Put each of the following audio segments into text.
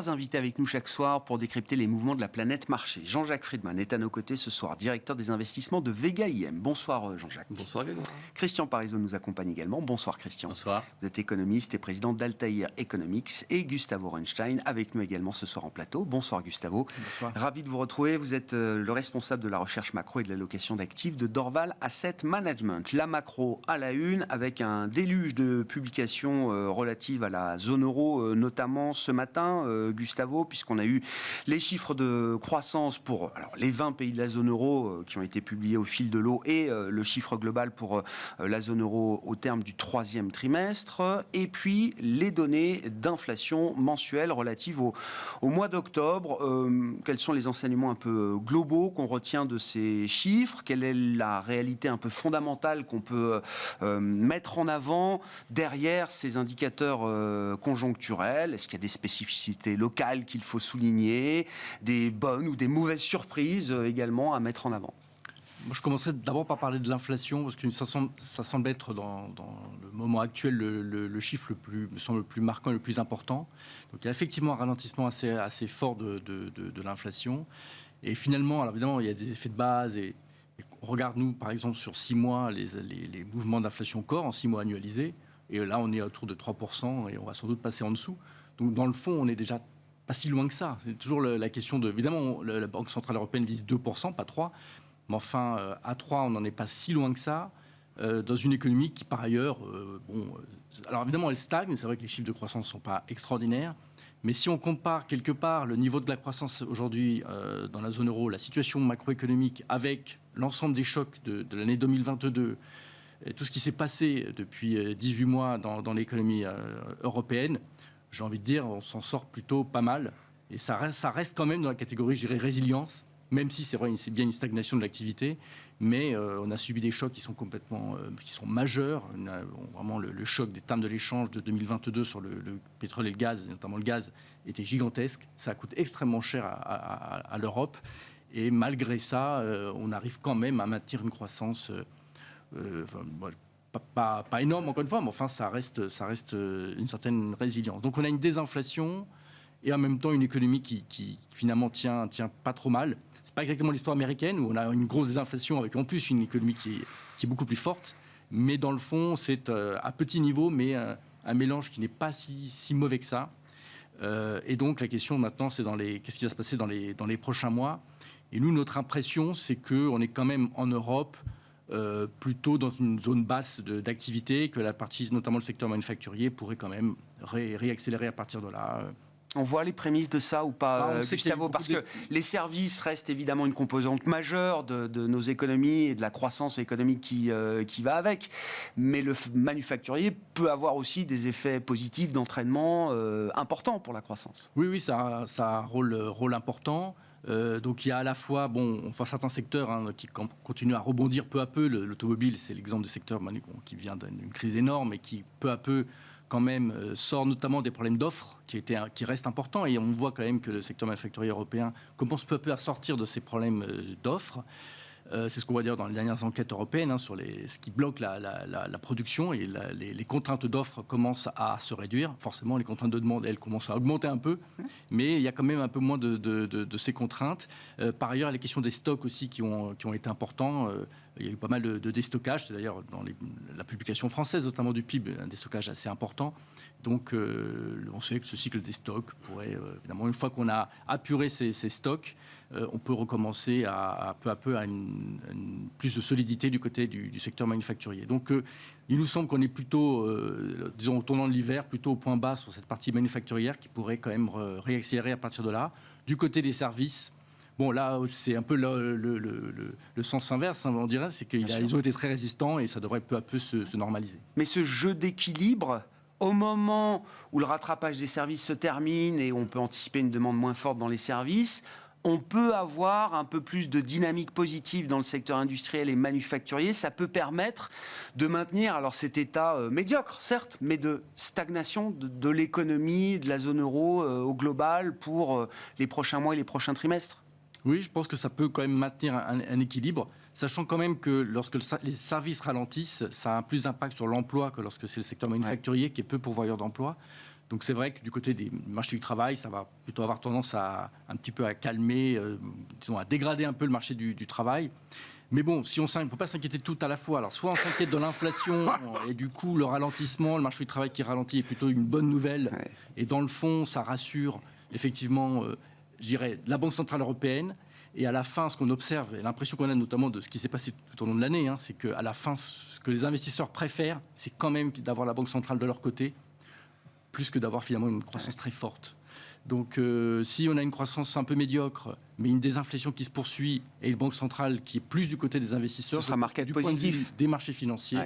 trois invités avec nous chaque soir pour décrypter les mouvements de la planète marché. Jean-Jacques Friedman est à nos côtés ce soir, directeur des investissements de Vega IM. Bonsoir Jean-Jacques. Bonsoir Grégoire. Christian Parizeau nous accompagne également. Bonsoir Christian. Bonsoir. Vous êtes économiste et président d'Altair Economics. Et Gustavo Renstein avec nous également ce soir en plateau. Bonsoir Gustavo. Bonsoir. Ravi de vous retrouver. Vous êtes le responsable de la recherche macro et de l'allocation d'actifs de Dorval Asset Management. La macro à la une avec un déluge de publications relatives à la zone euro, notamment ce matin, Gustavo, puisqu'on a eu les chiffres de croissance pour les 20 pays de la zone euro qui ont été publiés au fil de l'eau et le chiffre global pour la zone euro au terme du troisième trimestre, et puis les données d'inflation mensuelle relatives au mois d'octobre. Quels sont les enseignements un peu globaux qu'on retient de ces chiffres? Quelle est la réalité un peu fondamentale qu'on peut mettre en avant derrière ces indicateurs conjoncturels? Est-ce qu'il y a des spécificités locales qu'il faut souligner, des bonnes ou des mauvaises surprises également à mettre en avant? Moi, je commencerai d'abord par parler de l'inflation, parce que ça semble être dans le moment actuel le chiffre me semble le plus marquant et le plus important. Donc il y a effectivement un ralentissement assez fort de l'inflation. Et finalement, alors évidemment, il y a des effets de base. Et regarde-nous, par exemple, sur 6 mois, les mouvements d'inflation corps en 6 mois annualisés. Et là, on est autour de 3% et on va sans doute passer en dessous. Donc dans le fond, on est déjà pas si loin que ça. C'est toujours la question de... Évidemment, la Banque Centrale Européenne vise 2%, pas 3%. Mais enfin, à 3, on n'en est pas si loin que ça, dans une économie qui, par ailleurs, alors évidemment, elle stagne. C'est vrai que les chiffres de croissance ne sont pas extraordinaires. Mais si on compare quelque part le niveau de la croissance aujourd'hui dans la zone euro, la situation macroéconomique avec l'ensemble des chocs de l'année 2022, et tout ce qui s'est passé depuis 18 mois dans l'économie européenne, j'ai envie de dire, on s'en sort plutôt pas mal. Et ça reste quand même dans la catégorie, je dirais, résilience, même si c'est vrai, c'est bien une stagnation de l'activité, mais on a subi des chocs qui sont qui sont majeurs. Vraiment, le choc des termes de l'échange de 2022 sur le pétrole et le gaz, et notamment le gaz, était gigantesque. Ça coûte extrêmement cher à l'Europe. Et malgré ça, on arrive quand même à maintenir une croissance pas énorme, encore une fois, mais enfin, ça reste une certaine résilience. Donc on a une désinflation et en même temps une économie qui finalement tient pas trop mal. C'est pas exactement l'histoire américaine où on a une grosse désinflation avec en plus une économie qui est beaucoup plus forte. Mais dans le fond, c'est à petit niveau, mais un mélange qui n'est pas si mauvais que ça. Et donc la question maintenant, c'est qu'est-ce qui va se passer dans les prochains mois. Et nous, notre impression, c'est qu'on est quand même en Europe plutôt dans une zone basse d'activité, que la partie, notamment le secteur manufacturier, pourrait quand même réaccélérer à partir de là. On voit les prémices de ça ou pas, Gustavo? Parce que les services restent évidemment une composante majeure de nos économies et de la croissance économique qui va avec. Mais le manufacturier peut avoir aussi des effets positifs d'entraînement importants pour la croissance. Oui, ça a un rôle important. Donc il y a à la fois certains secteurs qui continuent à rebondir peu à peu. L'automobile, c'est l'exemple de secteur qui vient d'une crise énorme et qui peu à peu quand même sort notamment des problèmes d'offres qui restent importants, et on voit quand même que le secteur manufacturier européen commence peu à peu à sortir de ces problèmes d'offres. C'est ce qu'on va dire dans les dernières enquêtes européennes sur ce qui bloque la production, et les contraintes d'offres commencent à se réduire. Forcément, les contraintes de demande, elles commencent à augmenter un peu, mais il y a quand même un peu moins de ces contraintes. Par ailleurs, les questions des stocks aussi qui ont été importants. Il y a eu pas mal de déstockage, c'est d'ailleurs dans la publication française, notamment du PIB, un déstockage assez important. Donc, on sait que ce cycle des stocks pourrait, évidemment, une fois qu'on a apuré ces stocks, on peut recommencer peu à peu à une plus de solidité du côté du secteur manufacturier. Donc, il nous semble qu'on est plutôt, disons, au tournant de l'hiver, plutôt au point bas sur cette partie manufacturière qui pourrait quand même réaccélérer à partir de là. Du côté des services, bon, là, c'est un peu le sens inverse, on dirait, c'est qu'ils ont été très résistants et ça devrait peu à peu se normaliser. Mais ce jeu d'équilibre, au moment où le rattrapage des services se termine et on peut anticiper une demande moins forte dans les services, on peut avoir un peu plus de dynamique positive dans le secteur industriel et manufacturier. Ça peut permettre de maintenir alors cet état médiocre, certes, mais de stagnation de l'économie, de la zone euro au global pour les prochains mois et les prochains trimestres. Oui, je pense que ça peut quand même maintenir un équilibre, sachant quand même que lorsque les services ralentissent, ça a un plus d'impact sur l'emploi que lorsque c'est le secteur manufacturier qui est peu pourvoyeur d'emploi. Donc c'est vrai que du côté des marchés du travail, ça va plutôt avoir tendance à un petit peu à calmer, disons, à dégrader un peu le marché du travail. Mais bon, si on ne peut pas s'inquiéter de tout à la fois. Alors soit on s'inquiète de l'inflation et du coup le ralentissement, le marché du travail qui ralentit est plutôt une bonne nouvelle. Ouais. Et dans le fond, ça rassure effectivement, je dirais, la Banque Centrale Européenne. Et à la fin, ce qu'on observe, et l'impression qu'on a notamment de ce qui s'est passé tout au long de l'année, c'est qu'à la fin, ce que les investisseurs préfèrent, c'est quand même d'avoir la Banque Centrale de leur côté, plus que d'avoir finalement une croissance très forte. Donc si on a une croissance un peu médiocre, mais une désinflation qui se poursuit, et une banque centrale qui est plus du côté des investisseurs, ce sera marqué du positif. Point de vue des marchés financiers,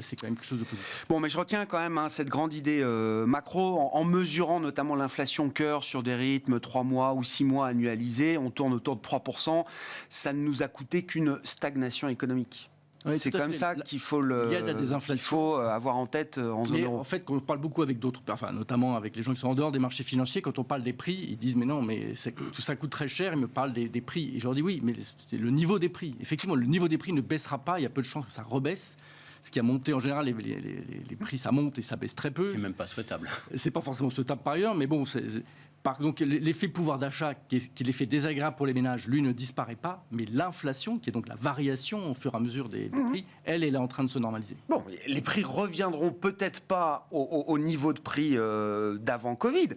c'est quand même quelque chose de positif. Bon, mais je retiens quand même cette grande idée macro, en mesurant notamment l'inflation cœur sur des rythmes 3 mois ou 6 mois annualisés, on tourne autour de 3%, ça ne nous a coûté qu'une stagnation économique. Oui, c'est comme ça qu'il faut, avoir en tête en zone euro. En fait, quand on parle beaucoup avec d'autres, notamment avec les gens qui sont en dehors des marchés financiers, quand on parle des prix, ils disent mais non, mais tout ça coûte très cher, ils me parlent des prix. Et je leur dis oui, mais c'est le niveau des prix. Effectivement, le niveau des prix ne baissera pas, il y a peu de chances que ça rebaisse. Ce qui a monté en général, les prix ça monte et ça baisse très peu. C'est même pas souhaitable. C'est pas forcément souhaitable par ailleurs, mais bon, donc l'effet pouvoir d'achat, qui est l'effet désagréable pour les ménages, lui ne disparaît pas, mais l'inflation, qui est donc la variation au fur et à mesure des prix, elle est en train de se normaliser. Bon, les prix reviendront peut-être pas au niveau de prix d'avant Covid.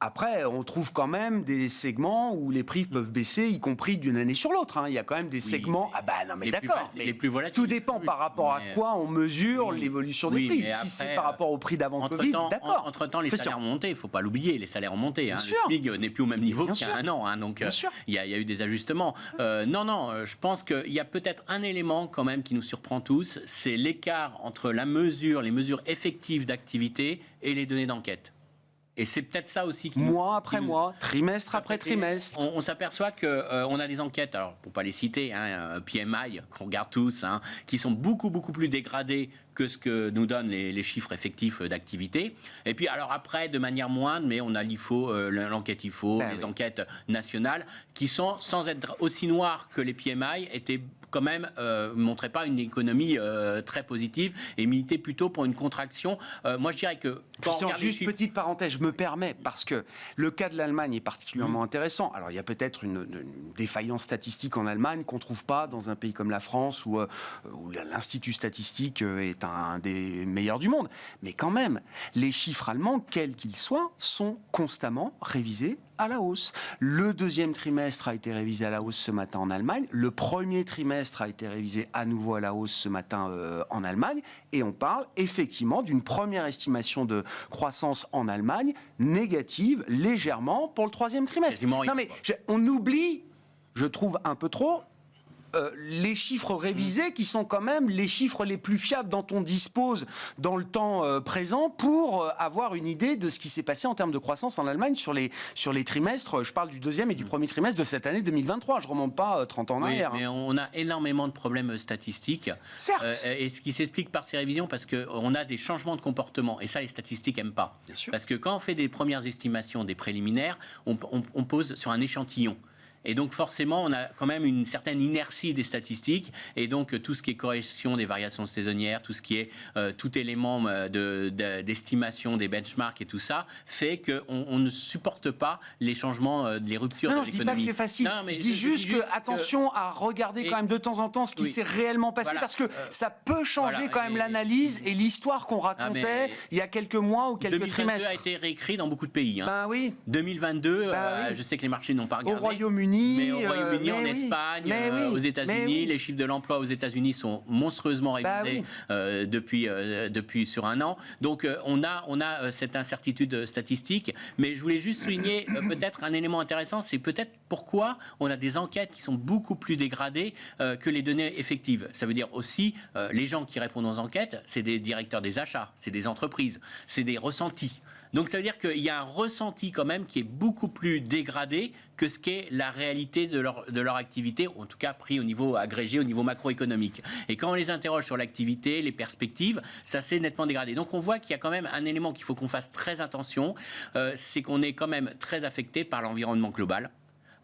Après, on trouve quand même des segments où les prix peuvent baisser, y compris d'une année sur l'autre. Il y a quand même des segments... Ah bah non mais d'accord, mais les plus volatiles. Tout dépend par rapport à quoi on mesure l'évolution des prix. Si c'est par rapport au prix d'avant Covid, d'accord. Entre-temps, les salaires ont monté, il ne faut pas l'oublier, les salaires ont monté. Le SMIC n'est plus au même niveau qu'il y a un an, donc il y a eu des ajustements. Je pense qu'il y a peut-être un élément quand même qui nous surprend tous, c'est l'écart entre les mesures effectives d'activité et les données d'enquête. Et c'est peut-être ça aussi qui... Mois après mois, trimestre après trimestre. On s'aperçoit qu'on a des enquêtes, alors pour ne pas les citer, PMI, qu'on regarde tous, qui sont beaucoup plus dégradées que ce que nous donnent les chiffres effectifs d'activité. Et puis alors après, de manière moindre, mais on a l'IFO, l'enquête IFO, les enquêtes nationales, qui sont, sans être aussi noires que les PMI, étaient quand même montrait pas une économie très positive et militait plutôt pour une contraction. Moi, je dirais que... Juste petite parenthèse, je me permets, parce que le cas de l'Allemagne est particulièrement intéressant. Alors, il y a peut-être une défaillance statistique en Allemagne qu'on ne trouve pas dans un pays comme la France, où l'Institut statistique est un des meilleurs du monde. Mais quand même, les chiffres allemands, quels qu'ils soient, sont constamment révisés à la hausse. Le deuxième trimestre a été révisé à la hausse ce matin en Allemagne. Le premier trimestre a été révisé à nouveau à la hausse ce matin en Allemagne. Et on parle effectivement d'une première estimation de croissance en Allemagne négative, légèrement, pour le troisième trimestre. Non mais on oublie, je trouve un peu trop, les chiffres révisés qui sont quand même les chiffres les plus fiables dont on dispose dans le temps présent pour avoir une idée de ce qui s'est passé en termes de croissance en Allemagne sur les trimestres. Je parle du deuxième et du premier trimestre de cette année 2023. Je ne remonte pas 30 ans en arrière. Mais on a énormément de problèmes statistiques. Certes. Et ce qui s'explique par ces révisions, parce qu'on a des changements de comportement. Et ça, les statistiques n'aiment pas. Bien sûr. Parce que quand on fait des premières estimations, des préliminaires, on pose sur un échantillon. Et donc forcément, on a quand même une certaine inertie des statistiques. Et donc tout ce qui est correction des variations saisonnières, tout ce qui est tout élément d'estimation des benchmarks et tout ça, fait qu'on ne supporte pas les changements, les ruptures de l'économie. Non, je ne dis pas que c'est facile. Je dis juste attention à regarder quand même de temps en temps ce qui s'est réellement passé, parce que ça peut changer quand même l'analyse et l'histoire qu'on racontait il y a quelques mois ou quelques trimestres. 2022 a été réécrit dans beaucoup de pays. Ben oui. 2022, je sais que les marchés n'ont pas regardé. Au Royaume-Uni. Mais au Royaume-Uni, en Espagne, aux États-Unis, les chiffres de l'emploi aux États-Unis sont monstrueusement révisés depuis sur un an. Donc on a cette incertitude statistique. Mais je voulais juste souligner peut-être un élément intéressant, c'est peut-être pourquoi on a des enquêtes qui sont beaucoup plus dégradées que les données effectives. Ça veut dire aussi les gens qui répondent aux enquêtes, c'est des directeurs des achats, c'est des entreprises, c'est des ressentis. Donc ça veut dire qu'il y a un ressenti quand même qui est beaucoup plus dégradé que ce qu'est la réalité de leur activité, ou en tout cas pris au niveau agrégé, au niveau macroéconomique. Et quand on les interroge sur l'activité, les perspectives, ça s'est nettement dégradé. Donc on voit qu'il y a quand même un élément qu'il faut qu'on fasse très attention, c'est qu'on est quand même très affecté par l'environnement global,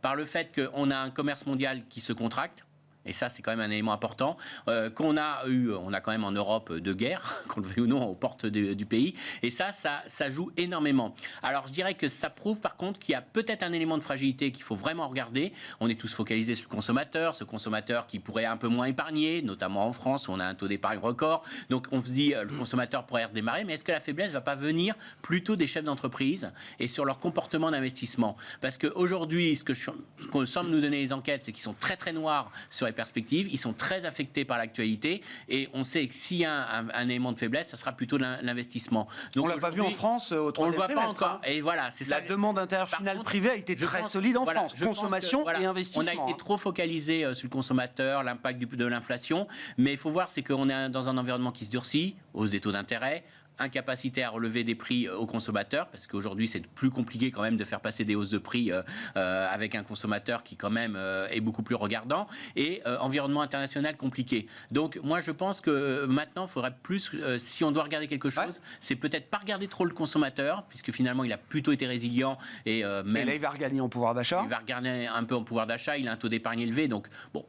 par le fait qu'on a un commerce mondial qui se contracte. Et ça, c'est quand même un élément important. On a quand même en Europe de guerre, qu'on le veuille ou non, aux portes du pays. Et ça joue énormément. Alors, je dirais que ça prouve, par contre, qu'il y a peut-être un élément de fragilité qu'il faut vraiment regarder. On est tous focalisés sur le consommateur, ce consommateur qui pourrait un peu moins épargner, notamment en France, où on a un taux d'épargne record. Donc, on se dit, le consommateur pourrait redémarrer, mais est-ce que la faiblesse ne va pas venir plutôt des chefs d'entreprise et sur leur comportement d'investissement? Parce qu'aujourd'hui, ce que semblent nous donner les enquêtes, c'est qu'ils sont très, très noirs sur les perspectives, ils sont très affectés par l'actualité et on sait que s'il y a un élément de faiblesse, ça sera plutôt l'investissement. Donc, on l'a pas vu en France au troisième trimestre. On le voit pas encore. Et voilà, c'est ça. La demande intérieure finale privée a été très solide en France. Consommation et investissement. On a été trop focalisé sur le consommateur, l'impact de l'inflation, mais il faut voir, c'est qu'on est dans un environnement qui se durcit, hausse des taux d'intérêt, incapacité à relever des prix aux consommateurs, parce qu'aujourd'hui c'est plus compliqué quand même de faire passer des hausses de prix avec un consommateur qui quand même est beaucoup plus regardant, et environnement international compliqué. Donc moi je pense que maintenant il faudrait plus, si on doit regarder quelque chose, c'est peut-être pas regarder trop le consommateur, puisque finalement il a plutôt été résilient, et même... Et là il va regagner en pouvoir d'achat. Il va regagner un peu en pouvoir d'achat, il a un taux d'épargne élevé, donc bon,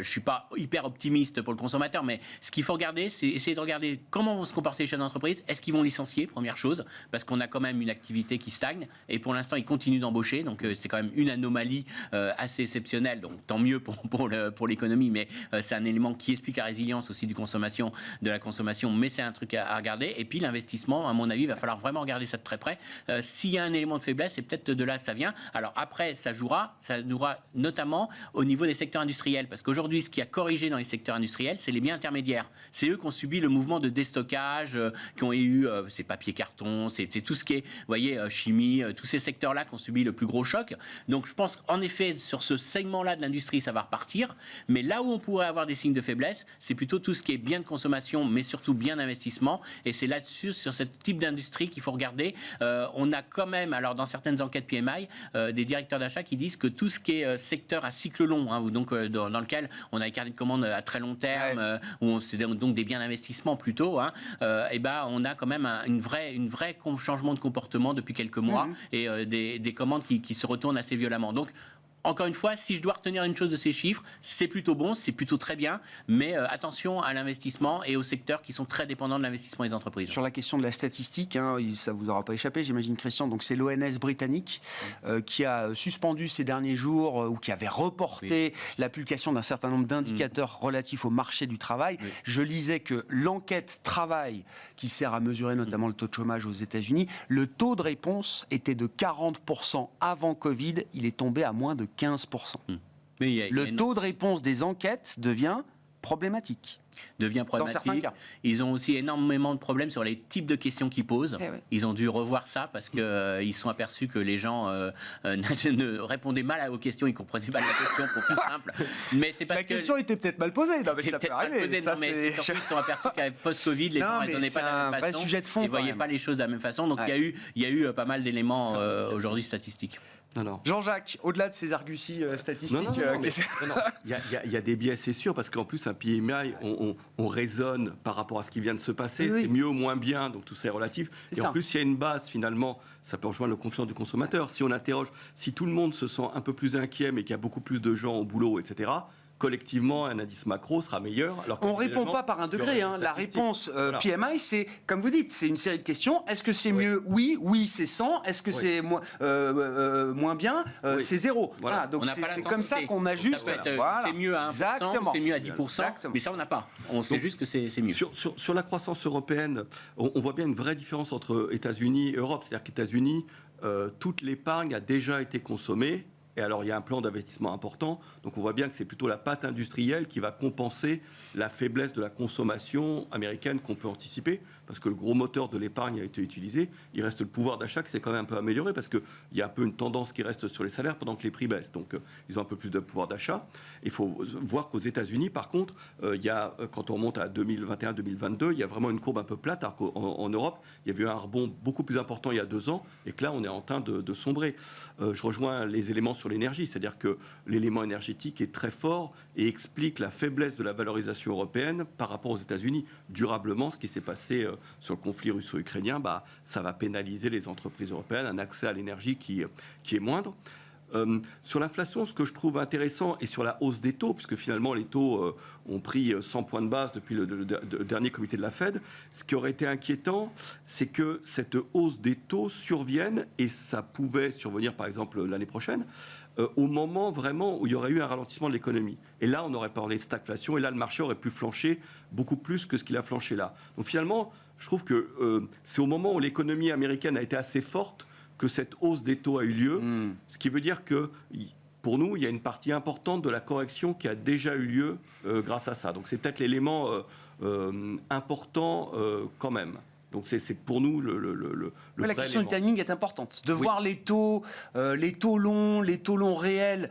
je suis pas hyper optimiste pour le consommateur, mais ce qu'il faut regarder, c'est essayer de regarder comment vont se comporter les chefs d'entreprise. Est-ce qu'ils vont licencier, première chose, parce qu'on a quand même une activité qui stagne, et pour l'instant, ils continuent d'embaucher, donc c'est quand même une anomalie assez exceptionnelle, donc tant mieux pour l'économie, mais c'est un élément qui explique la résilience aussi de la consommation, mais c'est un truc à regarder. Et puis l'investissement, à mon avis, il va falloir vraiment regarder ça de très près. S'il y a un élément de faiblesse, c'est peut-être de là que ça vient. Alors après, ça jouera notamment au niveau des secteurs industriels, parce qu'aujourd'hui, ce qui a corrigé dans les secteurs industriels, c'est les biens intermédiaires. C'est eux qui ont subi le mouvement de déstockage, qui ont eu c'est papier-carton, c'est tout ce qui est, vous voyez, chimie, tous ces secteurs-là qui ont subi le plus gros choc. Donc je pense qu'en effet, sur ce segment-là de l'industrie, ça va repartir. Mais là où on pourrait avoir des signes de faiblesse, c'est plutôt tout ce qui est biens de consommation, mais surtout biens d'investissement. Et c'est là-dessus, sur ce type d'industrie qu'il faut regarder. On a quand même, alors dans certaines enquêtes PMI, des directeurs d'achat qui disent que tout ce qui est secteur à cycle long, donc dans lequel on a des carnets de commandes à très long terme, où c'est donc des biens d'investissement plutôt, et ben on a quand même une vraie changement de comportement depuis quelques mois, et des commandes qui se retournent assez violemment. Donc, encore une fois, si je dois retenir une chose de ces chiffres, c'est plutôt bon, c'est plutôt très bien, mais attention à l'investissement et aux secteurs qui sont très dépendants de l'investissement des entreprises. Sur la question de la statistique, ça ne vous aura pas échappé, j'imagine, Christian, donc c'est l'ONS britannique qui a suspendu ces derniers jours, ou qui avait reporté la publication d'un certain nombre d'indicateurs relatifs au marché du travail. Je lisais que l'enquête travail, qui sert à mesurer notamment le taux de chômage aux États-Unis, le taux de réponse était de 40% avant Covid, il est tombé à moins de 15%. Le taux de réponse des enquêtes devient problématique. Dans certains cas. Ils ont aussi énormément de problèmes sur les types de questions qu'ils posent. Ils ont dû revoir ça parce qu'ils sont aperçus que les gens ne répondaient mal aux questions, ils comprenaient pas la question, pour plus simple. Mais c'est parce la question était peut-être mal posée. Non, mais ça peut arriver. Mais surtout, ils sont aperçus qu'avec post-Covid, les gens ne raisonnaient pas de la même façon. Sujet de fond, ils ne voyaient pas les choses de la même façon. Donc il y a eu pas mal d'éléments aujourd'hui statistiques. Jean-Jacques, au-delà de ces arguties statistiques... Il y a des biais, c'est sûr, parce qu'en plus, un PMI, on raisonne par rapport à ce qui vient de se passer, c'est mieux ou moins bien, donc tout ça est relatif. En plus, il y a une base, finalement, ça peut rejoindre la confiance du consommateur. Si on interroge, si tout le monde se sent un peu plus inquiet, mais qu'il y a beaucoup plus de gens au boulot, etc., collectivement, un indice macro sera meilleur. Alors on ne répond pas par un degré. La réponse PMI, c'est, comme vous dites, c'est une série de questions. Est-ce que c'est mieux? Oui, c'est 100. Est-ce que c'est moins bien? C'est 0. Voilà. Donc c'est comme ça qu'on ajuste. C'est mieux à 1%, c'est mieux à 10%, mais ça, on n'a pas. On sait juste que c'est mieux. Sur la croissance européenne, on voit bien une vraie différence entre États-Unis et Europe. C'est-à-dire qu'États-Unis, toute l'épargne a déjà été consommée. Et alors, il y a un plan d'investissement important. Donc, on voit bien que c'est plutôt la patte industrielle qui va compenser la faiblesse de la consommation américaine qu'on peut anticiper. Parce que le gros moteur de l'épargne a été utilisé. Il reste le pouvoir d'achat qui s'est quand même un peu amélioré. Parce qu'il y a un peu une tendance qui reste sur les salaires pendant que les prix baissent. Donc, ils ont un peu plus de pouvoir d'achat. Il faut voir qu'aux États-Unis, par contre, il y a, quand on remonte à 2021-2022, il y a vraiment une courbe un peu plate. Alors qu'en Europe, il y avait eu un rebond beaucoup plus important il y a 2 ans. Et que là, on est en train de sombrer. Je rejoins les éléments sur l'énergie, c'est-à-dire que l'élément énergétique est très fort et explique la faiblesse de la valorisation européenne par rapport aux États-Unis. Durablement, ce qui s'est passé sur le conflit russo-ukrainien, ça va pénaliser les entreprises européennes, un accès à l'énergie qui est moindre. Sur l'inflation, ce que je trouve intéressant, et sur la hausse des taux, puisque finalement les taux ont pris 100 points de base depuis le dernier comité de la Fed, ce qui aurait été inquiétant, c'est que cette hausse des taux survienne, et ça pouvait survenir par exemple l'année prochaine, au moment vraiment où il y aurait eu un ralentissement de l'économie. Et là, on aurait parlé de stagflation, et là, le marché aurait pu flancher beaucoup plus que ce qu'il a flanché là. Donc finalement, je trouve que c'est au moment où l'économie américaine a été assez forte que cette hausse des taux a eu lieu, ce qui veut dire que, pour nous, il y a une partie importante de la correction qui a déjà eu lieu grâce à ça. Donc c'est peut-être l'élément important quand même. Donc c'est pour nous la question du timing est importante. De voir les taux longs réels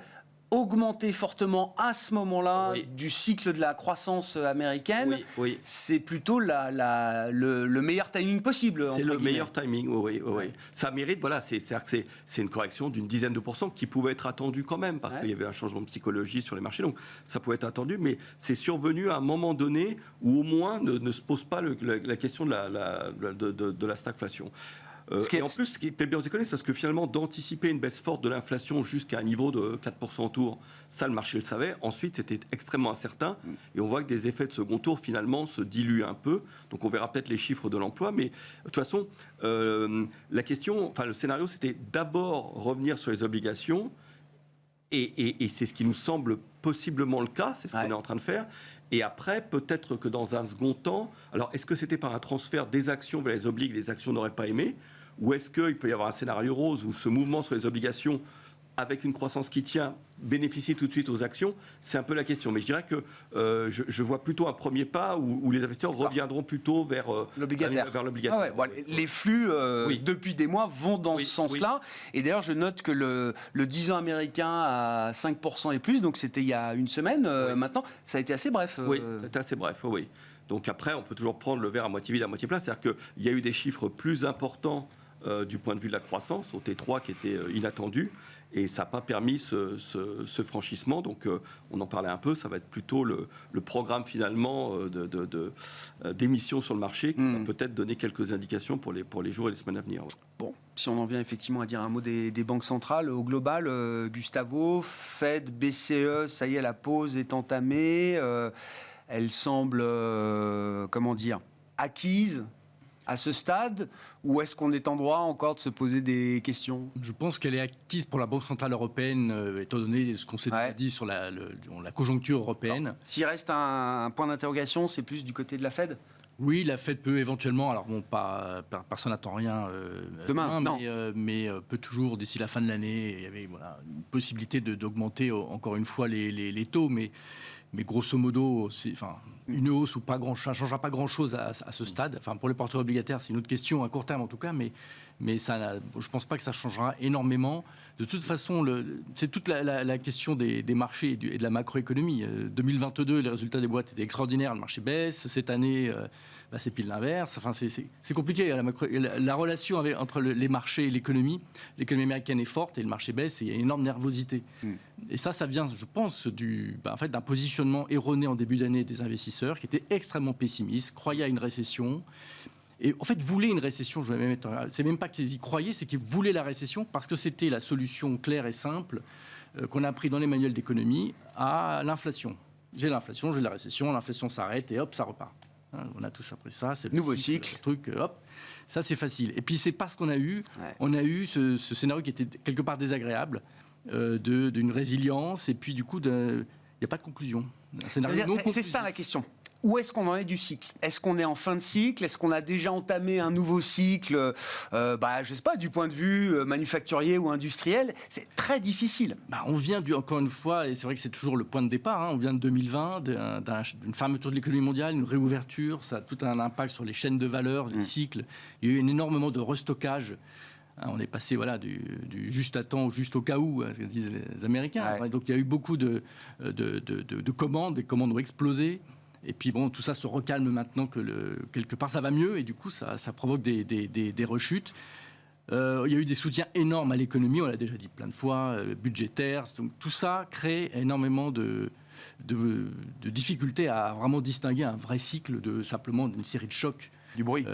augmenter fortement à ce moment-là du cycle de la croissance américaine, c'est plutôt le meilleur timing possible. C'est le meilleur timing, oui. Ça mérite, c'est une correction d'une dizaine de pourcents qui pouvait être attendue quand même, parce qu'il y avait un changement de psychologie sur les marchés, donc ça pouvait être attendu, mais c'est survenu à un moment donné où au moins ne se pose pas la question de la stagflation. Et en plus, ce qui plaît bien aux économistes, parce que finalement, d'anticiper une baisse forte de l'inflation jusqu'à un niveau de 4% autour, ça, le marché le savait. Ensuite, c'était extrêmement incertain. Et on voit que des effets de second tour, finalement, se diluent un peu. Donc, on verra peut-être les chiffres de l'emploi. Mais de toute façon, la question, le scénario, c'était d'abord revenir sur les obligations. Et c'est ce qui nous semble possiblement le cas. C'est ce qu'on est en train de faire. Et après, peut-être que dans un second temps, alors est-ce que c'était par un transfert des actions vers les obliges, les actions n'auraient pas aimé, ou est-ce qu'il peut y avoir un scénario rose où ce mouvement sur les obligations, avec une croissance qui tient, bénéficie tout de suite aux actions? C'est un peu la question. Mais je dirais que je vois plutôt un premier pas où les investisseurs reviendront plutôt vers l'obligataire. Les flux, depuis des mois, vont dans ce sens-là. Et d'ailleurs, je note que le 10 ans américain à 5% et plus, donc c'était il y a une semaine maintenant, ça a été assez bref. Oui, c'était assez bref, oui. Donc après, on peut toujours prendre le verre à moitié vide, à moitié plein. C'est-à-dire qu'il y a eu des chiffres plus importants du point de vue de la croissance, au T3 qui était inattendu. Et ça n'a pas permis ce franchissement. Donc, on en parlait un peu. Ça va être plutôt le programme, finalement, d'émissions sur le marché qui va peut-être donner quelques indications pour les jours et les semaines à venir. Bon, si on en vient effectivement à dire un mot des banques centrales, au global, Gustavo, Fed, BCE, ça y est, la pause est entamée. Elle semble, acquise à ce stade, ou est-ce qu'on est en droit encore de se poser des questions? Je pense qu'elle est acquise pour la Banque Centrale Européenne, étant donné ce qu'on s'est dit sur la conjoncture européenne. Alors, s'il reste un point d'interrogation, c'est plus du côté de la Fed? Oui, la Fed peut éventuellement, alors bon, personne n'attend rien demain, mais peut toujours, d'ici la fin de l'année, il y avait une possibilité d'augmenter encore une fois les taux, mais grosso modo, une hausse ou pas ça ne changera pas grand-chose à ce stade. Enfin, pour les porteurs obligataires, c'est une autre question, à court terme en tout cas, mais ça, je ne pense pas que ça changera énormément. De toute façon, c'est toute la question des marchés et de la macroéconomie. 2022, les résultats des boîtes étaient extraordinaires, le marché baisse. Cette année, c'est pile l'inverse. Enfin, c'est compliqué. La relation entre les marchés et l'économie américaine est forte et le marché baisse et il y a une énorme nervosité. Et ça vient, je pense, d'un positionnement erroné en début d'année des investisseurs qui étaient extrêmement pessimistes, croyaient à une récession. Et en fait, voulaient une récession. C'est même pas qu'ils y croyaient, c'est qu'ils voulaient la récession parce que c'était la solution claire et simple qu'on a appris dans les manuels d'économie à l'inflation. J'ai l'inflation, j'ai la récession, l'inflation s'arrête et hop, ça repart. On a tous appris ça. C'est nouveau cycle. Hop, ça c'est facile. Et puis c'est parce qu'on a eu, on a eu ce scénario qui était quelque part désagréable d'une résilience et puis du coup, il n'y a pas de conclusion. C'est ça la question. Où est-ce qu'on en est du cycle? Est-ce qu'on est en fin de cycle? Est-ce qu'on a déjà entamé un nouveau cycle, je sais pas, du point de vue manufacturier ou industriel? C'est très difficile. On vient, encore une fois, et c'est vrai que c'est toujours le point de départ, on vient de 2020, d'une fermeture de l'économie mondiale, une réouverture, ça a tout un impact sur les chaînes de valeur, les cycles. Il y a eu énormément de restockage. On est passé du juste à temps au juste au cas où, ce que disent les Américains. Donc il y a eu beaucoup de commandes, des commandes ont explosé. Et puis tout ça se recalme maintenant que quelque part ça va mieux et du coup ça provoque des rechutes. Il y a eu des soutiens énormes à l'économie, on l'a déjà dit plein de fois, budgétaires. Donc tout ça crée énormément de difficultés à vraiment distinguer un vrai cycle de simplement d'une série de chocs du bruit.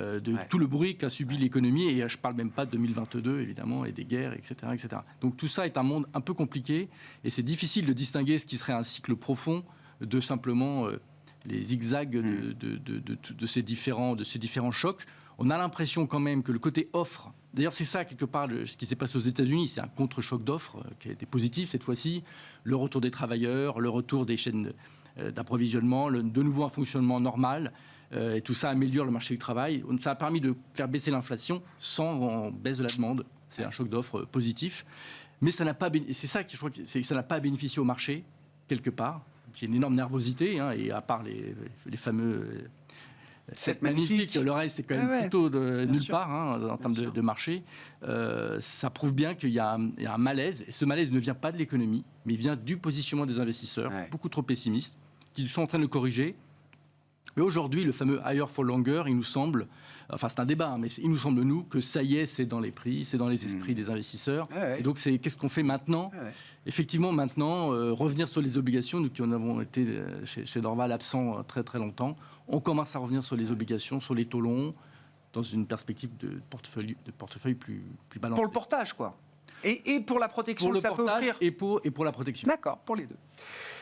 Tout le bruit qu'a subi l'économie, et je ne parle même pas de 2022, évidemment, et des guerres, etc., etc. Donc tout ça est un monde un peu compliqué, et c'est difficile de distinguer ce qui serait un cycle profond de simplement les zigzags de ces différents chocs. On a l'impression quand même que le côté offre, d'ailleurs c'est ça quelque part ce qui s'est passé aux États-Unis, c'est un contre-choc d'offres qui a été positif cette fois-ci, le retour des travailleurs, le retour des chaînes d'approvisionnement, de nouveau un fonctionnement normal, et tout ça améliore le marché du travail. Ça a permis de faire baisser l'inflation sans baisse de la demande, c'est un choc d'offres positif, mais ça n'a pas, c'est ça que je crois que ça n'a pas bénéficié au marché quelque part. Il y a une énorme nervosité, et à part les fameux 7 magnifiques, le reste c'est quand même plutôt nulle part en termes de marché. Ça prouve bien qu'il y a un malaise, et ce malaise ne vient pas de l'économie, mais il vient du positionnement des investisseurs, beaucoup trop pessimistes, qui sont en train de corriger. Mais aujourd'hui, le fameux higher for longer, il nous semble, enfin c'est un débat, mais il nous semble, nous, que ça y est, c'est dans les prix, c'est dans les esprits des investisseurs. Et donc, qu'est-ce qu'on fait maintenant ? Effectivement, maintenant, revenir sur les obligations, nous qui en avons été chez Dorval absents très très longtemps, on commence à revenir sur les obligations, sur les taux longs, dans une perspective de portefeuille plus balancée. Pour le portage, quoi. Et pour la protection que ça peut offrir. Et pour la protection. D'accord, pour les deux.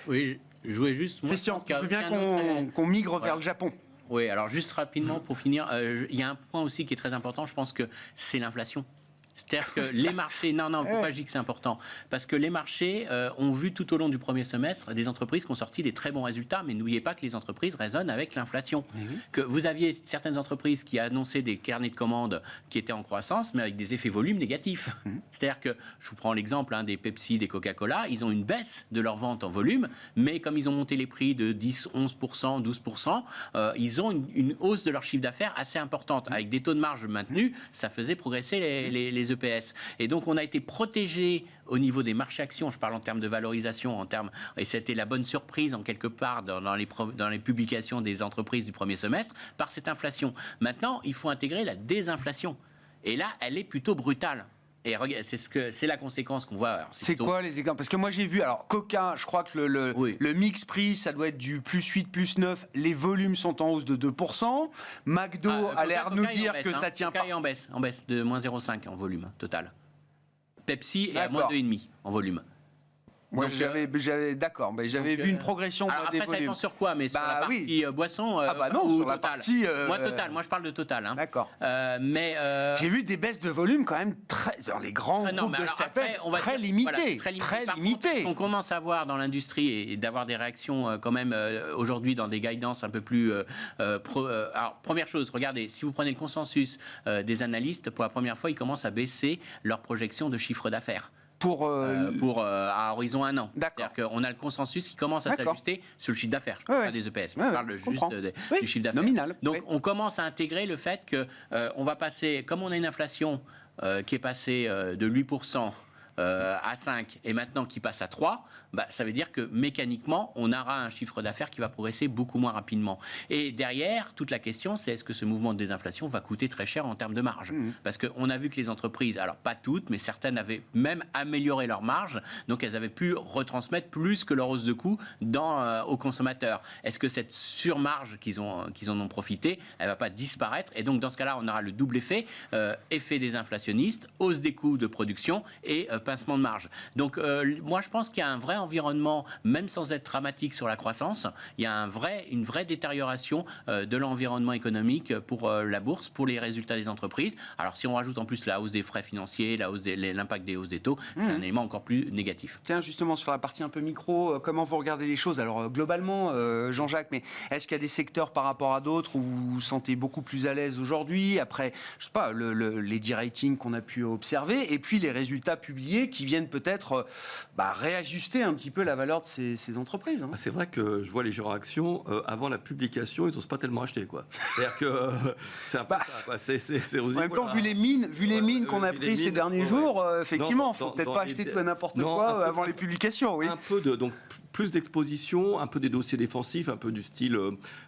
Oui, je voulais juste... Christian, tu veux bien qu'on migre vers le Japon. Oui, alors juste rapidement pour finir, il y a un point aussi qui est très important, je pense que c'est l'inflation. C'est-à-dire que les marchés... Non, pourquoi je dis que c'est important ? Parce que les marchés ont vu tout au long du premier semestre des entreprises qui ont sorti des très bons résultats, mais n'oubliez pas que les entreprises raisonnent avec l'inflation. Que vous aviez certaines entreprises qui annonçaient des carnets de commandes qui étaient en croissance, mais avec des effets volumes négatifs. C'est-à-dire que, je vous prends l'exemple des Pepsi, des Coca-Cola, ils ont une baisse de leur vente en volume, mais comme ils ont monté les prix de 10, 11%, 12%, ils ont une hausse de leur chiffre d'affaires assez importante. Avec des taux de marge maintenus, ça faisait progresser les EPS. Et donc, on a été protégé au niveau des marchés actions, je parle en termes de valorisation, et c'était la bonne surprise en quelque part dans les publications des entreprises du premier semestre, par cette inflation. Maintenant, il faut intégrer la désinflation. Et là, elle est plutôt brutale. Et c'est la conséquence qu'on voit. C'est quoi les exemples ? Parce que moi j'ai vu, alors Coca, je crois que le mix prix, ça doit être du plus 8, plus 9. Les volumes sont en hausse de 2%. McDo a l'air de nous dire que ça tient pas. Coca est en baisse de moins 0,5 en volume total. Pepsi est à moins 2,5 en volume. Moi, j'avais vu une progression après, des ça volumes. dépend sur quoi, mais sur la partie boisson non, ou sur la partie... moi je parle de Total. D'accord. J'ai vu des baisses de volume quand même dans les grands groupes de staples très limitées. Très limitées. On commence à voir dans l'industrie et d'avoir des réactions quand même aujourd'hui dans des guidances un peu plus... alors, première chose, regardez, si vous prenez le consensus des analystes, pour la première fois, ils commencent à baisser leurs projections de chiffre d'affaires. À horizon 1 an. C'est-à-dire qu'on a le consensus qui commence à s'ajuster sur le chiffre d'affaires. Je ne parle pas des EPS, mais je parle juste du chiffre d'affaires. Nominal. Donc on commence à intégrer le fait qu'on va passer, comme on a une inflation qui est passée de 8% à 5 et maintenant qui passe à 3, ça veut dire que mécaniquement, on aura un chiffre d'affaires qui va progresser beaucoup moins rapidement. Et derrière, toute la question, c'est est-ce que ce mouvement de désinflation va coûter très cher en termes de marge ? Parce qu'on a vu que les entreprises, alors pas toutes, mais certaines avaient même amélioré leur marge, donc elles avaient pu retransmettre plus que leur hausse de coût aux consommateurs. Est-ce que cette surmarge qu'ils en ont profité, elle ne va pas disparaître ? Et donc dans ce cas-là, on aura le double effet, effet désinflationniste, hausse des coûts de production et pincement de marge. Donc moi je pense qu'il y a un vrai environnement, même sans être dramatique sur la croissance, il y a une vraie détérioration de l'environnement économique pour la bourse, pour les résultats des entreprises. Alors si on rajoute en plus la hausse des frais financiers, l'impact des hausses des taux, c'est un élément encore plus négatif. Tiens, justement sur la partie un peu micro, comment vous regardez les choses ? Alors globalement, Jean-Jacques, mais est-ce qu'il y a des secteurs par rapport à d'autres où vous vous sentez beaucoup plus à l'aise aujourd'hui, après, je sais pas, les de-rating qu'on a pu observer, et puis les résultats publiés qui viennent peut-être réajuster un petit peu la valeur de ces entreprises. C'est vrai que je vois les gérants actions, avant la publication, ils n'osent pas tellement acheter, quoi. C'est-à-dire que c'est un peu ça, quoi. En même temps, vu les mines qu'on a prises ces derniers jours, effectivement, il ne faut peut-être pas acheter tout et n'importe quoi avant les publications. Oui. Un peu donc plus d'exposition, un peu des dossiers défensifs, un peu du style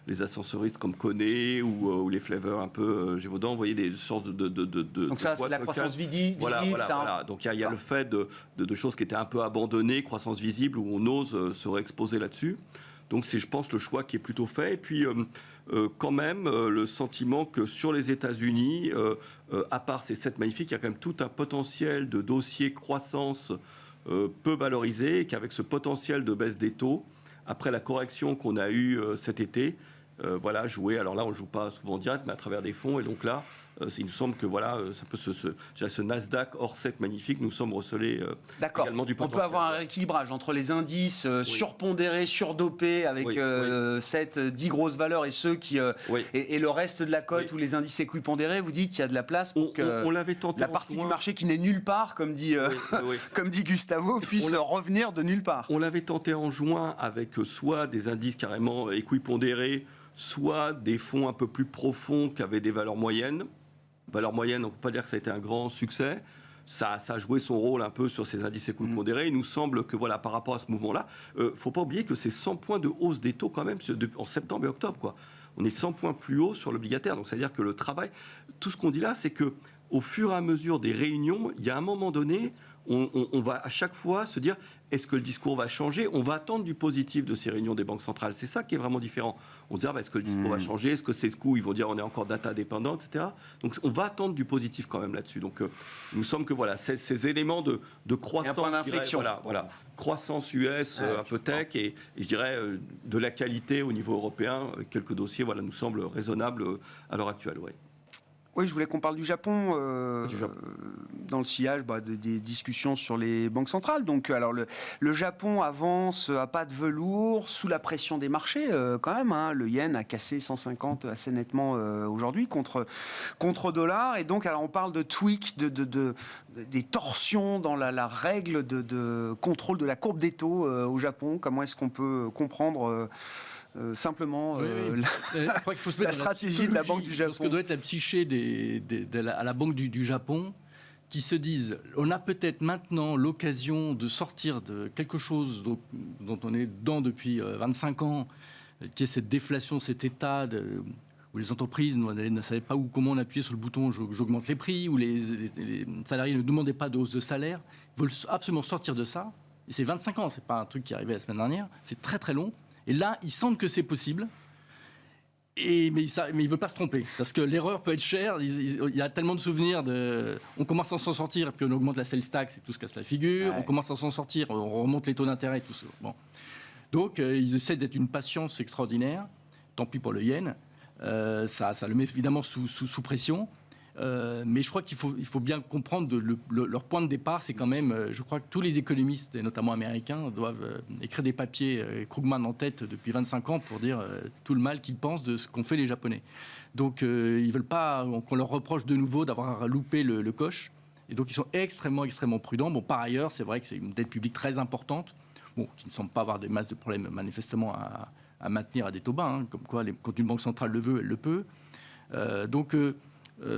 les ascensoristes comme Koné ou les Flavor un peu Gévaudan, vous voyez des sortes de donc ça, c'est la croissance visible. Voilà. Donc il y a le fait de choses qui étaient un peu abandonnées, croissance visible, où on ose se réexposer là-dessus. Donc c'est, je pense, le choix qui est plutôt fait. Et puis, quand même, le sentiment que sur les États-Unis, à part ces 7 magnifiques, il y a quand même tout un potentiel de dossiers croissance peu valorisé, et qu'avec ce potentiel de baisse des taux, après la correction qu'on a eue cet été, jouer. Alors là, on ne joue pas souvent en direct, mais à travers des fonds. Et donc là, il nous semble que ça peut ce Nasdaq hors 7 magnifique, nous sommes recelés également du potentiel. On peut avoir un rééquilibrage entre les indices surpondérés, surdopés, avec 7-10 grosses valeurs, et ceux qui et le reste de la cote, où les indices équipondérés, vous dites qu'il y a de la place pour que on l'avait tenté la partie du marché qui n'est nulle part, comme dit Gustavo, puisse revenir de nulle part. On l'avait tenté en juin avec soit des indices carrément équipondérés, soit des fonds un peu plus profonds qui avaient des valeurs moyennes. Valeur moyenne, on ne peut pas dire que ça a été un grand succès. Ça a joué son rôle un peu sur ces indices équipondérés. Il nous semble que par rapport à ce mouvement-là, il ne faut pas oublier que c'est 100 points de hausse des taux quand même en septembre et octobre, quoi. On est 100 points plus haut sur l'obligataire. Donc c'est-à-dire que le travail, tout ce qu'on dit là, c'est qu'au fur et à mesure des réunions, il y a un moment donné, on va à chaque fois se dire, est-ce que le discours va changer ? On va attendre du positif de ces réunions des banques centrales. C'est ça qui est vraiment différent. On se dit, est-ce que le discours va changer ? Est-ce que c'est ce coup ? Ils vont dire, on est encore data dépendant, etc. Donc on va attendre du positif quand même là-dessus. Donc il nous semble que ces éléments de croissance, un point d'inflexion. Croissance US, un peu tech, et je dirais de la qualité au niveau européen, quelques dossiers, nous semblent raisonnables à l'heure actuelle. Oui, je voulais qu'on parle du Japon, dans le sillage des discussions sur les banques centrales. Donc, alors le Japon avance à pas de velours, sous la pression des marchés quand même. Le yen a cassé 150 assez nettement aujourd'hui contre dollar. Et donc, alors on parle de tweak, des torsions dans la règle de contrôle de la courbe des taux au Japon. Comment est-ce qu'on peut comprendre simplement je crois qu'il faut se mettre la stratégie de la Banque du Japon. Ce que doit être la psyché à la Banque du Japon, qui se disent, on a peut-être maintenant l'occasion de sortir de quelque chose dont on est dedans depuis 25 ans, qui est cette déflation, cet état où les entreprises ne savaient pas comment on appuyait sur le bouton j'augmente les prix, où les salariés ne demandaient pas de hausse de salaire. Ils veulent absolument sortir de ça. Et c'est 25 ans, c'est pas un truc qui est arrivé la semaine dernière, c'est très très long. Et là, ils sentent que c'est possible, mais ils ne veulent pas se tromper, parce que l'erreur peut être chère. Il y a tellement de souvenirs on commence à s'en sortir, puis on augmente la sales tax et tout se casse la figure. On commence à s'en sortir, on remonte les taux d'intérêt et tout ça. Bon. Donc, ils essaient d'être une patience extraordinaire. Tant pis pour le yen. Ça le met évidemment sous pression. Mais je crois qu'il faut bien comprendre leur point de départ, c'est quand même, je crois que tous les économistes, et notamment américains, doivent écrire des papiers, Krugman en tête depuis 25 ans, pour dire tout le mal qu'ils pensent de ce qu'ont fait les Japonais. Donc ils ne veulent pas qu'on leur reproche de nouveau d'avoir loupé le coche. Et donc ils sont extrêmement, extrêmement prudents. Bon, par ailleurs, c'est vrai que c'est une dette publique très importante, qui ne semble pas avoir des masses de problèmes manifestement à maintenir à des taux bas, comme quoi quand une banque centrale le veut, elle le peut.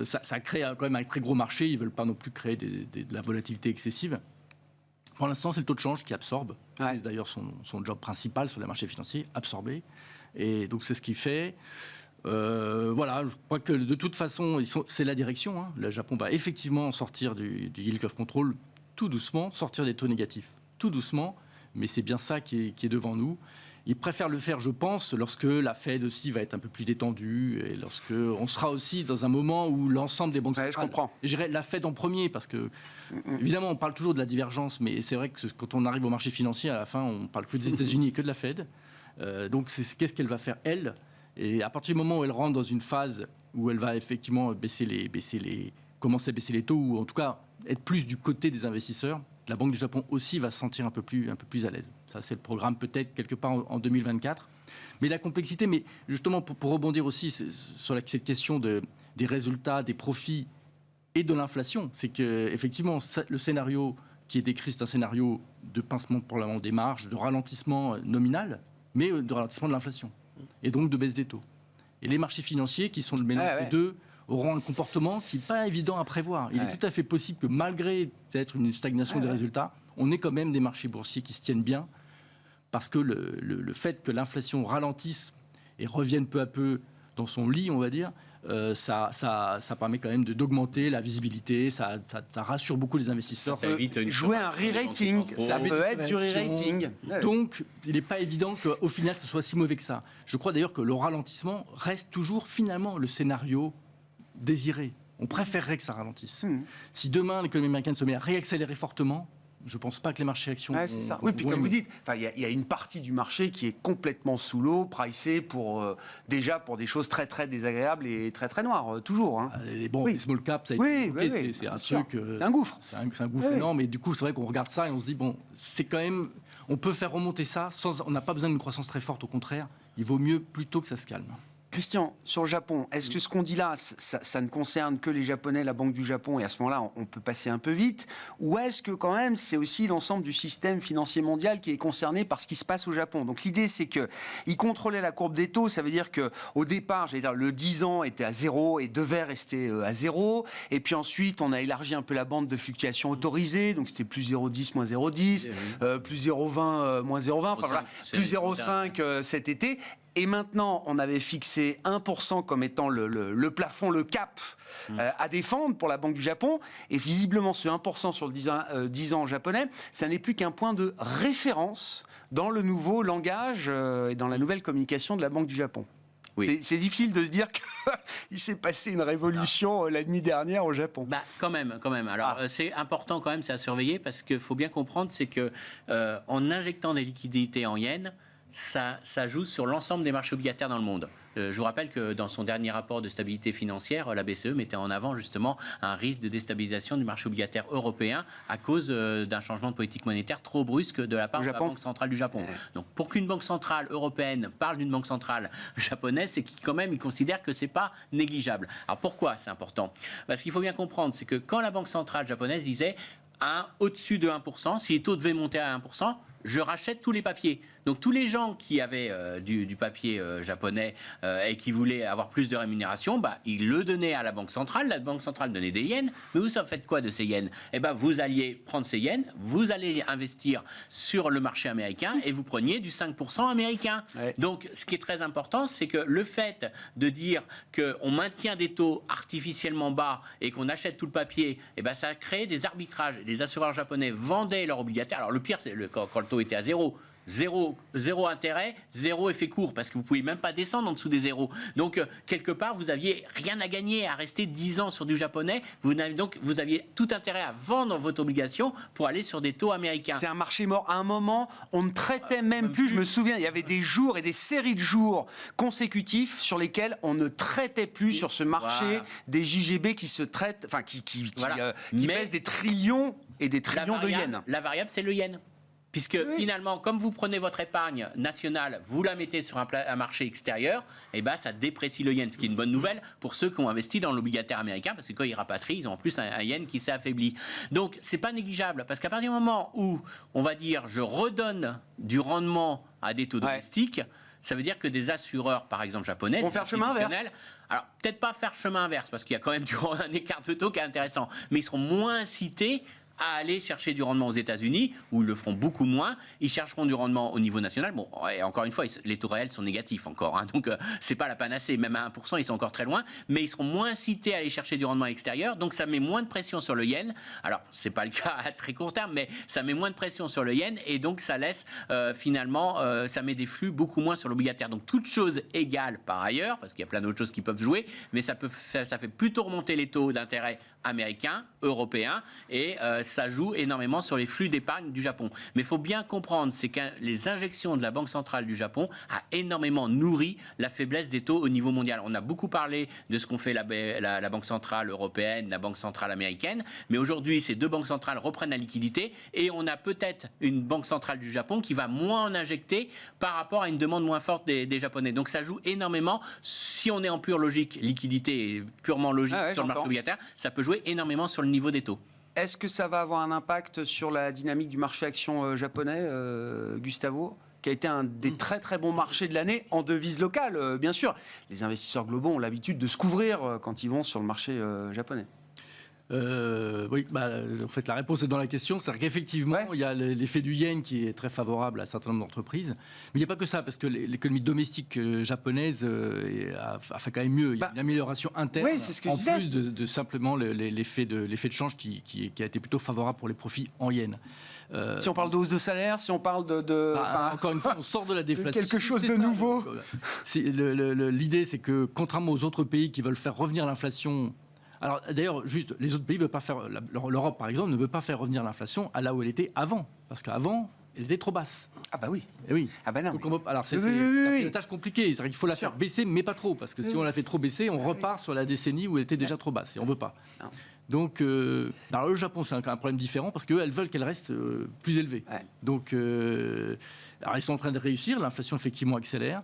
Ça crée quand même un très gros marché. Ils ne veulent pas non plus créer de la volatilité excessive. Pour l'instant, c'est le taux de change qui absorbe. Ouais. C'est d'ailleurs son job principal sur les marchés financiers, absorber. Et donc, c'est ce qu'il fait. Je crois que de toute façon, c'est la direction. Le Japon va effectivement sortir du yield curve control tout doucement, sortir des taux négatifs tout doucement. Mais c'est bien ça qui est devant nous. Ils préfèrent le faire, je pense, lorsque la Fed aussi va être un peu plus détendue et lorsque on sera aussi dans un moment où l'ensemble des banques centrales... Je comprends. Et je dirais la Fed en premier, parce que, évidemment, on parle toujours de la divergence, mais c'est vrai que quand on arrive au marché financier, à la fin, on parle que des États-Unis et que de la Fed. Donc, qu'est-ce qu'elle va faire, elle ? Et à partir du moment où elle rentre dans une phase où elle va effectivement commencer à baisser les taux, ou en tout cas être plus du côté des investisseurs, la Banque du Japon aussi va se sentir un peu plus à l'aise. Ça, c'est le programme peut-être quelque part en 2024. Mais la complexité, mais justement pour rebondir aussi sur cette question des résultats, des profits et de l'inflation, c'est qu'effectivement, le scénario qui est décrit, c'est un scénario de pincement probablement des marges, de ralentissement nominal, mais de ralentissement de l'inflation. Et donc de baisse des taux. Et les marchés financiers, qui sont le mélange des deux, auront un comportement qui n'est pas évident à prévoir. Il est tout à fait possible que malgré peut-être une stagnation des résultats, on ait quand même des marchés boursiers qui se tiennent bien, parce que le fait que l'inflation ralentisse et revienne peu à peu dans son lit, on va dire, ça permet quand même d'augmenter la visibilité, ça rassure beaucoup les investisseurs. Ça évite jouer un re-rating, ça peut être du re-rating. Donc, il n'est pas évident qu'au final, ce soit si mauvais que ça. Je crois d'ailleurs que le ralentissement reste toujours finalement le scénario désiré. On préférerait que ça ralentisse. Si demain, l'économie américaine se met à réaccélérer fortement, je ne pense pas que les marchés actions... c'est ça. Oui, puis comme vous dites, il y a une partie du marché qui est complètement sous l'eau, pricée déjà pour des choses très très désagréables et très très noires, toujours. Hein. Les small caps, ça a été évoqué, c'est un truc... c'est un gouffre. C'est un gouffre énorme, et du coup, c'est vrai qu'on regarde ça et on se dit, c'est quand même... On peut faire remonter ça, on n'a pas besoin d'une croissance très forte, au contraire, il vaut mieux plutôt que ça se calme. Christian, sur le Japon, est-ce que ce qu'on dit là, ça ne concerne que les Japonais, la Banque du Japon, et à ce moment-là, on peut passer un peu vite, ou est-ce que quand même, c'est aussi l'ensemble du système financier mondial qui est concerné par ce qui se passe au Japon? Donc l'idée, c'est qu'ils contrôlaient la courbe des taux, ça veut dire qu'au départ, le 10 ans était à 0 et devait rester à 0, et puis ensuite, on a élargi un peu la bande de fluctuation autorisée, donc c'était plus 0,10, moins 0,10, plus 0,20, moins 0,20, enfin voilà, plus 0,5 cet été. Et maintenant, on avait fixé 1% comme étant le plafond, le cap à défendre pour la Banque du Japon. Et visiblement, ce 1% sur le 10 ans japonais, ça n'est plus qu'un point de référence dans le nouveau langage et dans la nouvelle communication de la Banque du Japon. Oui. C'est difficile de se dire qu'il s'est passé une révolution la nuit dernière au Japon. Quand même. Alors, c'est important quand même, c'est à surveiller, parce qu'il faut bien comprendre, c'est que en injectant des liquidités en yens, ça joue sur l'ensemble des marchés obligataires dans le monde. Je vous rappelle que dans son dernier rapport de stabilité financière, la BCE mettait en avant justement un risque de déstabilisation du marché obligataire européen à cause d'un changement de politique monétaire trop brusque de la part de la Banque centrale du Japon. Donc pour qu'une banque centrale européenne parle d'une banque centrale japonaise, c'est qu'ils quand même ils considèrent que c'est pas négligeable. Alors pourquoi c'est important? Parce qu'il faut bien comprendre, c'est que quand la banque centrale japonaise disait au-dessus de 1%, si les taux devaient monter à 1%, je rachète tous les papiers. Donc tous les gens qui avaient du papier japonais et qui voulaient avoir plus de rémunération, ils le donnaient à la Banque centrale. La Banque centrale donnait des yens. Mais vous faites quoi de ces yens? Vous alliez prendre ces yens, vous allez investir sur le marché américain et vous preniez du 5% américain. Ouais. Donc ce qui est très important, c'est que le fait de dire qu'on maintient des taux artificiellement bas et qu'on achète tout le papier, ça a créé des arbitrages. Les assureurs japonais vendaient leurs obligataires. Alors le pire, c'est quand le taux était à zéro. Zéro intérêt, zéro effet court, parce que vous ne pouvez même pas descendre en dessous des zéros. Donc, quelque part, vous n'aviez rien à gagner à rester 10 ans sur du japonais. Donc, vous aviez tout intérêt à vendre votre obligation pour aller sur des taux américains. C'est un marché mort. À un moment, on ne traitait même plus, je me souviens, il y avait des jours et des séries de jours consécutifs sur lesquels on ne traitait plus sur ce marché des JGB qui se traitent, enfin, qui pèsent des trillions et des trillions de yens. La variable, c'est le yen. Puisque finalement, comme vous prenez votre épargne nationale, vous la mettez sur un marché extérieur, ça déprécie le yen, ce qui est une bonne nouvelle pour ceux qui ont investi dans l'obligataire américain, parce que quand ils rapatrient, ils ont en plus un yen qui s'est affaibli. Donc, c'est pas négligeable, parce qu'à partir du moment où, on va dire, je redonne du rendement à des taux domestiques, ça veut dire que des assureurs, par exemple japonais, vont faire chemin inverse. Alors, peut-être pas faire chemin inverse, parce qu'il y a quand même un écart de taux qui est intéressant, mais ils seront moins incités à aller chercher du rendement aux États-Unis, où ils le feront beaucoup moins. Ils chercheront du rendement au niveau national. Bon, et encore une fois, les taux réels sont négatifs encore. Donc, c'est pas la panacée. Même à 1%, ils sont encore très loin. Mais ils seront moins incités à aller chercher du rendement extérieur. Donc, ça met moins de pression sur le yen. Alors, c'est pas le cas à très court terme, mais ça met moins de pression sur le yen. Et donc, ça laisse finalement, ça met des flux beaucoup moins sur l'obligataire. Donc, toute chose égale par ailleurs, parce qu'il y a plein d'autres choses qui peuvent jouer, mais ça fait plutôt remonter les taux d'intérêt américains, européens, et ça joue énormément sur les flux d'épargne du Japon. Mais il faut bien comprendre, c'est que les injections de la Banque centrale du Japon a énormément nourri la faiblesse des taux au niveau mondial. On a beaucoup parlé de ce qu'ont fait la Banque centrale européenne, la Banque centrale américaine, mais aujourd'hui, ces deux banques centrales reprennent la liquidité et on a peut-être une Banque centrale du Japon qui va moins en injecter par rapport à une demande moins forte des Japonais. Donc ça joue énormément. Si on est en pure logique, liquidité et purement logique sur le marché obligataire, ça peut jouer énormément sur le niveau des taux. Est-ce que ça va avoir un impact sur la dynamique du marché action japonais, Gustavo, qui a été un des très très bons marchés de l'année en devise locale, bien sûr. Les investisseurs globaux ont l'habitude de se couvrir quand ils vont sur le marché japonais. Oui, en fait, la réponse est dans la question. C'est-à-dire qu'effectivement, il y a l'effet du yen qui est très favorable à un certain nombre d'entreprises. Mais il n'y a pas que ça, parce que l'économie domestique japonaise a fait quand même mieux. Il y a une amélioration interne, en plus de simplement l'effet de change qui a été plutôt favorable pour les profits en yen. Si on parle de hausse de salaire, si on parle de encore une fois, on sort de la déflation. Quelque chose de nouveau. L'idée, c'est que contrairement aux autres pays qui veulent faire revenir l'inflation. Alors d'ailleurs, juste, les autres pays veulent pas faire. L'Europe, par exemple, ne veut pas faire revenir l'inflation à là où elle était avant, parce qu'avant, elle était trop basse. Ah bah oui. Et oui. Ah bah non. Donc alors c'est une tâche compliquée. C'est-à-dire qu'il faut la faire baisser, mais pas trop, parce que si on la fait trop baisser, on repart sur la décennie où elle était déjà trop basse, et on veut pas. Non. Donc, alors le Japon, c'est un problème différent, parce qu'elles veulent qu'elle reste plus élevée. Ouais. Donc, alors ils sont en train de réussir. L'inflation effectivement accélère.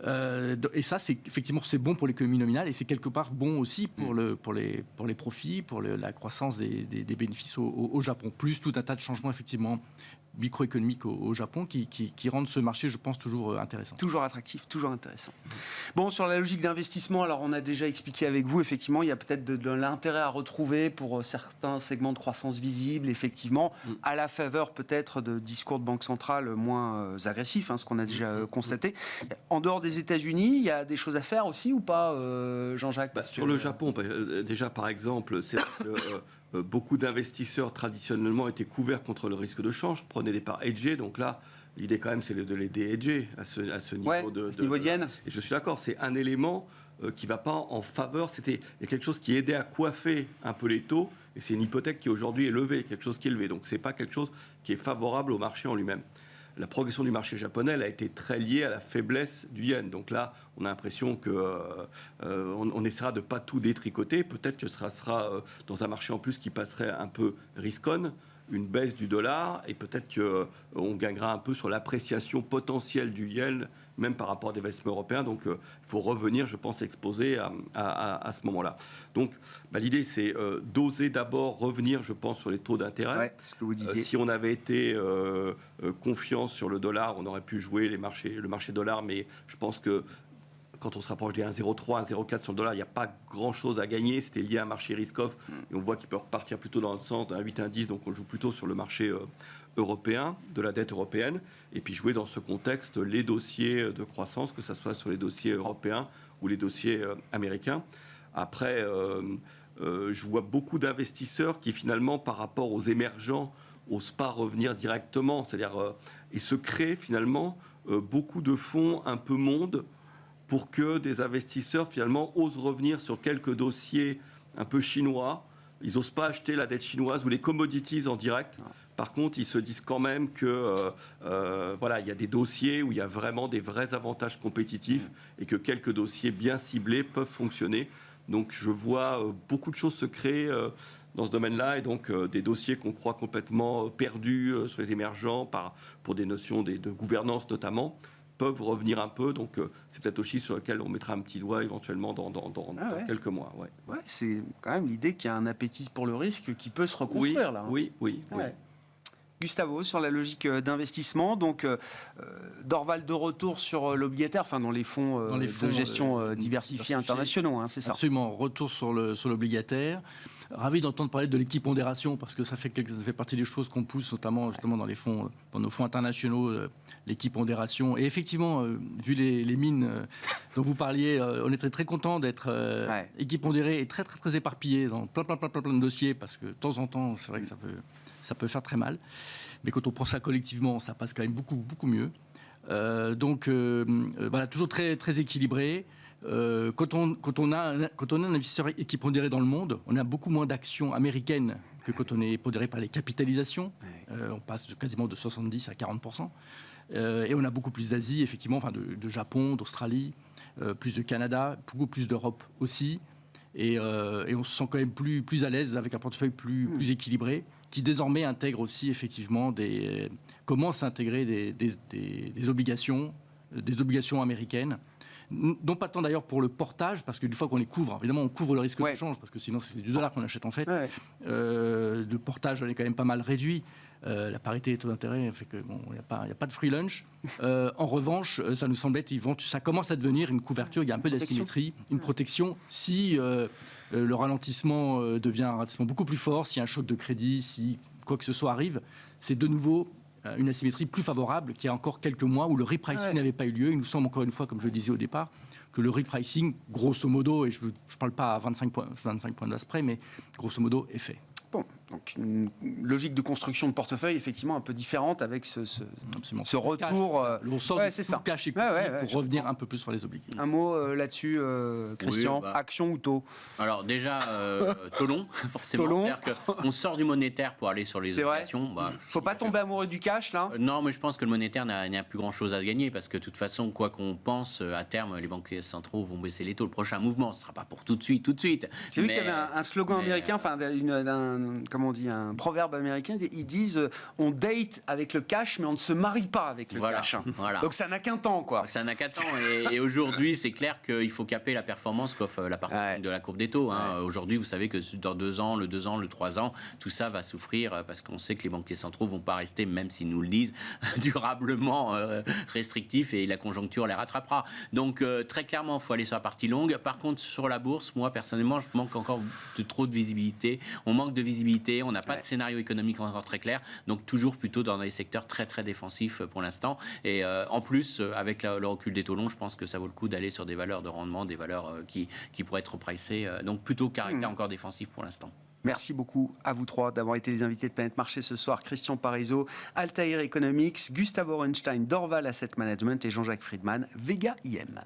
Et ça, effectivement, c'est bon pour l'économie nominale et c'est quelque part bon aussi pour les profits, pour la croissance des bénéfices au Japon. Plus tout un tas de changements, effectivement, microéconomiques au Japon qui rendent ce marché, je pense, toujours intéressant. Toujours attractif, toujours intéressant. Bon, sur la logique d'investissement, alors on a déjà expliqué avec vous, effectivement, il y a peut-être de l'intérêt à retrouver pour certains segments de croissance visibles, effectivement, à la faveur peut-être de discours de banque centrale moins agressifs, ce qu'on a déjà constaté. En dehors des États-Unis, il y a des choses à faire aussi ou pas, Jean-Jacques? Sur le Japon, déjà par exemple, c'est beaucoup d'investisseurs traditionnellement étaient couverts contre le risque de change, prenaient des parts hedgées. Donc là, l'idée quand même, c'est de les déhedger à ce niveau de yen. Et je suis d'accord, c'est un élément qui ne va pas en faveur. Il y a quelque chose qui aidait à coiffer un peu les taux. Et c'est une hypothèque qui aujourd'hui est levée, quelque chose qui est élevé. Donc ce n'est pas quelque chose qui est favorable au marché en lui-même. La progression du marché japonais a été très liée à la faiblesse du yen. Donc là, on a l'impression qu'on essaiera de ne pas tout détricoter. Peut-être que ce sera dans un marché en plus qui passerait un peu risk-on, une baisse du dollar, et peut-être qu'on gagnera un peu sur l'appréciation potentielle du yen, même par rapport à des investissements européens. Donc il faut revenir, je pense, exposer à ce moment-là. Donc l'idée, c'est d'oser d'abord revenir, je pense, sur les taux d'intérêt. Ouais, ce que vous disiez. Si on avait été confiant sur le dollar, on aurait pu jouer le marché dollar, mais je pense que quand on se rapproche des 1,03, 1,04 sur le dollar, il n'y a pas grand-chose à gagner. C'était lié à un marché risk-off. Et on voit qu'il peut repartir plutôt dans le sens d'un 8, 10. Donc on joue plutôt sur le marché européen, de la dette européenne. Et puis jouer dans ce contexte les dossiers de croissance, que ce soit sur les dossiers européens ou les dossiers américains. Après, je vois beaucoup d'investisseurs qui finalement, par rapport aux émergents, n'osent pas revenir directement. C'est-à-dire, et se créent finalement beaucoup de fonds un peu monde pour que des investisseurs, finalement, osent revenir sur quelques dossiers un peu chinois. Ils n'osent pas acheter la dette chinoise ou les commodities en direct. Par contre, ils se disent quand même que il y a des dossiers où il y a vraiment des vrais avantages compétitifs et que quelques dossiers bien ciblés peuvent fonctionner. Donc, je vois beaucoup de choses se créer dans ce domaine-là, et donc des dossiers qu'on croit complètement perdus sur les émergents pour des notions de gouvernance notamment, peuvent revenir un peu. Donc c'est peut-être aussi sur lequel on mettra un petit doigt éventuellement dans quelques mois. Ouais, c'est quand même l'idée qu'il y a un appétit pour le risque qui peut se reconstruire là. Oui. Gustavo, sur la logique d'investissement, donc Dorval de retour sur l'obligataire, dans les fonds de gestion diversifiés internationaux, c'est ça? Absolument, retour sur l'obligataire. Ravi d'entendre parler de l'équipondération, parce que ça fait partie des choses qu'on pousse, notamment justement dans nos fonds internationaux, l'équipondération. Et effectivement, vu les mines dont vous parliez, on est très, très content d'être équipondéré et très, très, très éparpillé dans plein de dossiers, parce que de temps en temps, c'est vrai que ça peut faire très mal. Mais quand on prend ça collectivement, ça passe quand même beaucoup, beaucoup mieux. Donc, toujours très, très équilibré. Quand on a un investisseur équipondéré dans le monde, on a beaucoup moins d'actions américaines que quand on est pondéré par les capitalisations. On passe quasiment de 70 à 40%. Et on a beaucoup plus d'Asie, effectivement, de Japon, d'Australie, plus de Canada, beaucoup plus d'Europe aussi. Et on se sent quand même plus à l'aise avec un portefeuille plus équilibré, qui désormais intègre aussi effectivement commence à intégrer des obligations américaines. Non pas tant d'ailleurs pour le portage, parce qu'une fois qu'on les couvre, évidemment on couvre le risque de change, parce que sinon c'est du dollar qu'on achète en fait. Le portage, on est quand même pas mal réduit. La parité des taux d'intérêt fait que bon, il n'y a pas de free lunch. En revanche, ça nous semble être, ça commence à devenir une couverture, il y a un peu d'asymétrie, une protection. Si le ralentissement devient un ralentissement beaucoup plus fort, s'il y a un choc de crédit, si quoi que ce soit arrive, c'est de nouveau une asymétrie plus favorable qu'il y a encore quelques mois où le repricing n'avait pas eu lieu. Il nous semble encore une fois, comme je le disais au départ, que le repricing, grosso modo, et je ne parle pas à 25 points de base près, mais grosso modo est fait. Bon, donc une logique de construction de portefeuille effectivement un peu différente avec ce retour. On sort du cash equity pour revenir un peu plus sur les obligations. Un mot là-dessus, Christian, action ou taux? Alors déjà, taux long, forcément. C'est-à-dire qu'on sort du monétaire pour aller sur les obligations. Il ne faut pas tomber amoureux du cash, là? Non, mais je pense que le monétaire n'a plus grand-chose à gagner parce que de toute façon, quoi qu'on pense, à terme, les banquiers centraux vont baisser les taux. Le prochain mouvement, ce ne sera pas pour tout de suite. J'ai vu qu'il y avait un slogan américain, enfin comment on dit, un proverbe américain, ils disent on date avec le cash mais on ne se marie pas avec le cash. Voilà. Donc ça n'a qu'un temps, quoi. Ça n'a qu'un temps et aujourd'hui c'est clair qu'il faut caper la performance qu'offre la partie de la courbe des taux. Aujourd'hui vous savez que dans 2 ans, le 3 ans, tout ça va souffrir parce qu'on sait que les banquiers centraux vont pas rester, même s'ils nous le disent, durablement restrictifs et la conjoncture les rattrapera. Donc très clairement il faut aller sur la partie longue. Par contre sur la bourse, moi personnellement je manque encore de trop de visibilité. On manque de visibilité, on n'a pas de scénario économique encore très clair, donc toujours plutôt dans des secteurs très très défensifs pour l'instant. Et en plus, avec le recul des taux longs, je pense que ça vaut le coup d'aller sur des valeurs de rendement, des valeurs qui pourraient être pricées, donc plutôt caractère encore défensif pour l'instant. Merci beaucoup à vous trois d'avoir été les invités de Planète Marché ce soir. Christian Parizeau, Altair Economics, Gustavo Orenstein, Dorval Asset Management et Jean-Jacques Friedman, Vega IM.